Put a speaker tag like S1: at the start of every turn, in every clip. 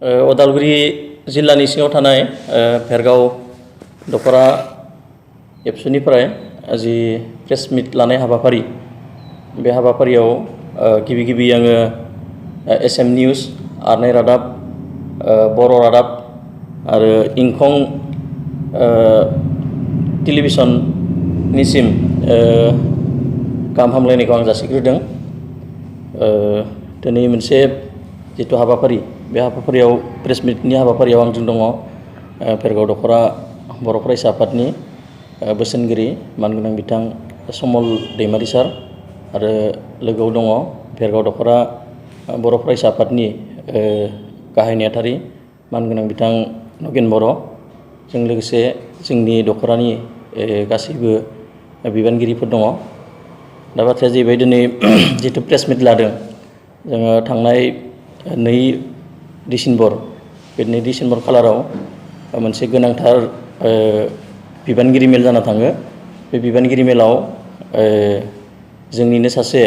S1: उदालगुरि जिल्लानि सिङाव थानाय भेरगाव दखरा एबसुनिफ्राय जि प्रेस मिट लानाय हाबाफारि बे हाबाफारियाव गिबि आङो एसएम निउस आरनाय रादाब बर' रादाब आरो इंखं टेलिभिसननिसिम गाहाम हामलायनायखौ आं जासिग्रोदों। दिनै मोनसे जिथु हाबाफारि बे हाबाफारियाव प्रेस मिटनि हाबाफारियाव आंजों दङ भेरगाव दखरा बर' फरायसा आफादनि बोसोनगिरि मानगोनां बिथां समल दैमारि सार आरो लोगोआव दङ भेरगाव दखरा बर' फरायसा आफादनि गाहाय नेहाथारि मानगोनां बिथां नगेन बर' जों लोगोसे जोंनि दखरानि गासैबो बिबानगिरिफोर दङ। दा बाथ्राया जाहैबाय दिनै जिथु प्रेस मिट लादों जोङो थांनाय 2 डिसेम्बर बे 2 डिसेम्बर खालाराव मोनसे गोनांथार बिबानगिरि मेल जाना थाङो। बे बिबानगिरि मेलाव जोंनिनो सासे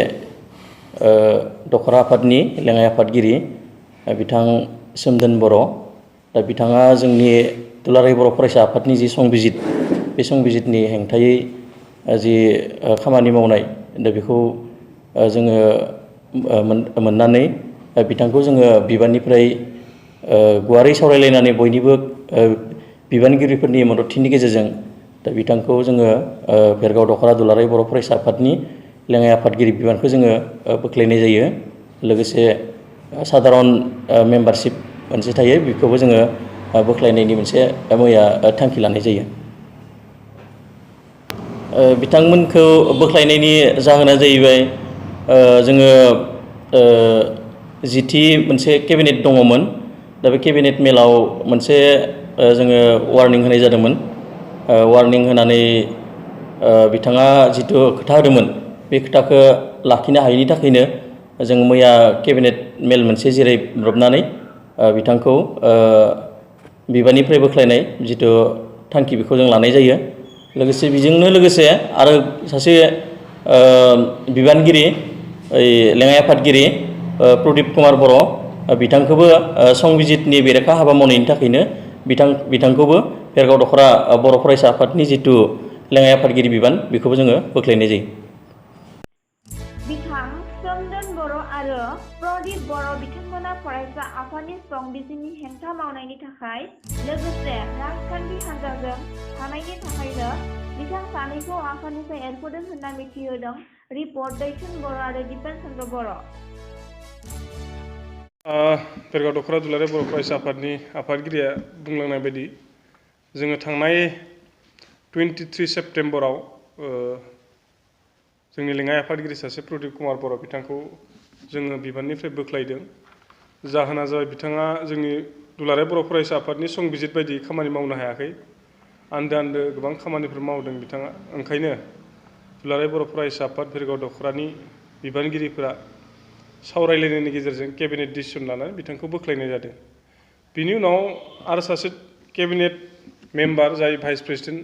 S1: दखरा आफादनि लेङाइ आफादगिरि बिथां सोमदोन बर' दा बिथाङा जोंनि दुलाराय बर' फरायसा आफादनि जि संबिजित बे संबिजितनि हेंथायै जि खामानि मावनाय दा बेखौ जोङो मोननानै बिथांखौ जोङो बिबाननिफ्राय गुवारै सावरायलायनानै बयनिबो बिबानगिरिफोरनि मददथिनि गेजेरजों दा बिथांखौ जोङो भेरगाव दखरा दुलाराय बर' फरायसा आफादनि लेङाइ आफादगिरि बिबानखौ जोङो बोख्लायनाय जायो। लोगोसे साधारन मेम्बारशिप मोनसे थायो बेखौबो जोङो बोख्लायनायनि मोनसे मैया थांखि लानाय जायो। बिथांमोनखौ बोख्लायनायनि जाहोना जाहैबाय जोङो जिथि मोनसे केबिनेट दङमोन दा बे केबिनेट मेलाव मोनसे जोङो वार्निं होनाय जादोंमोन। वार्निं होनानै बिथाङा जिथु खोथा होदोंमोन बे खोथाखौ लाखिनो हायैनि थाखायनो जों मैया केबिनेट मेल मोनसे जिरायब्रबनानै बिथांखौ बिबाननिफ्राय बोख्लायनाय जिथु थांखि बेखौ जों लानाय जायो। लोगोसे बेजोंनो लोगोसे आरो सासे बिबानगिरि लेङाइ आफादगिरि प्रदीप कुमार बर' बिथांखौबो संबिजितनि बेरेखा हाबा मावनायनि थाखायनो बिथांखौबो भेरगाव दखरा बर' फरायसा आफादनि जिथु लेङाइ आफादगिरि बिबान बेखौबो जोङो बोख्लायनाय जायो।
S2: बिथां सोमदोन बर' आरो प्रदीप बर' बिथांमोना फरायसा आफादनि संबिजितनि हेंथा मावनायनि थाखाय लोगोसे राजखान्थि हान्जाजों थानायनि थाखायनो बिथां सानैखौ आफादनिफ्राय एरख'दों होनना मिथिहोदों। रिपर्ट दैथुन बर' आरो दिपेन चन्द्र बर'।
S3: भेरगाव दखरा दुलाराय बर' फरायसा आफादनि आफादगिरिया बुंलांनाय बायदि जोङो थांनाय 23 सेप्तेम्बराव जोंनि लेङाइ आफादगिरि सासे प्रदीप कुमार बर' बिथांखौ जोङो बिबाननिफ्राय बोख्लायदों। जाहोना जाबाय बिथाङा जोंनि दुलाराय बर' फरायसा आफादनि संबिजित बायदि खामानि मावनो हायाखै। आन्दो गोबां खामानिफोर मावदों बिथाङा। ओंखायनो दुलाराय बर' फरायसा आफाद भेरगाव दखरानि बिबानगिरिफोरा सावरायलायनायनि गेजेरजों केबिनेट डिसिसन लानानै बिथांखौ बोख्लायनाय जादों। बिनि उनाव आरो सासे केबिनेट मेम्बार जाय भाइस प्रेसिडेन्ट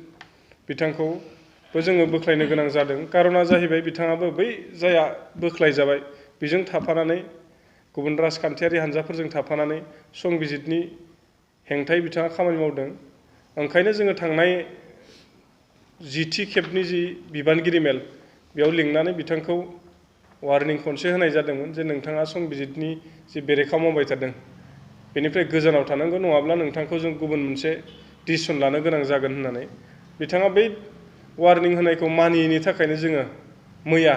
S3: बिथांखौबो जोङो बोख्लायनो गोनां जादों। कारना जाहैबाय बिथाङाबो बै जाया बोख्लायजाबाय बेजों थाफानानै गुबुन राजखान्थियारि हान्जाफोरजों थाफानानै संबिजितनि हेंथायै बिथाङा खामानि मावदों। ओंखायनो जोङो थांनाय 10थि खेबनि जि बिबानगिरि मेल बेयाव लिंनानै बिथांखौ वार्निं खनसे होनाय जादोंमोन जे नोंथाङा संबिजितनि जि बेरेखा मावबाय थादों बेनिफ्राय गोजानाव थानांगौ, नङाब्ला नोंथांखौ जों गुबुन मोनसे डिसिसन लानो गोनां जागोन होननानै। बिथाङा बै वार्निं होनायखौ मानियैनि थाखायनो जोङो मैया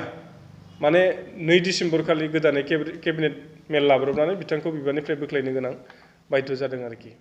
S3: माने 2 डिसेम्बर खालि गोदानै केबिनेट मेल लाब्रबनानै बिथांखौ बिबाननिफ्राय बोख्लायनो गोनां बायध' जादों आरोखि।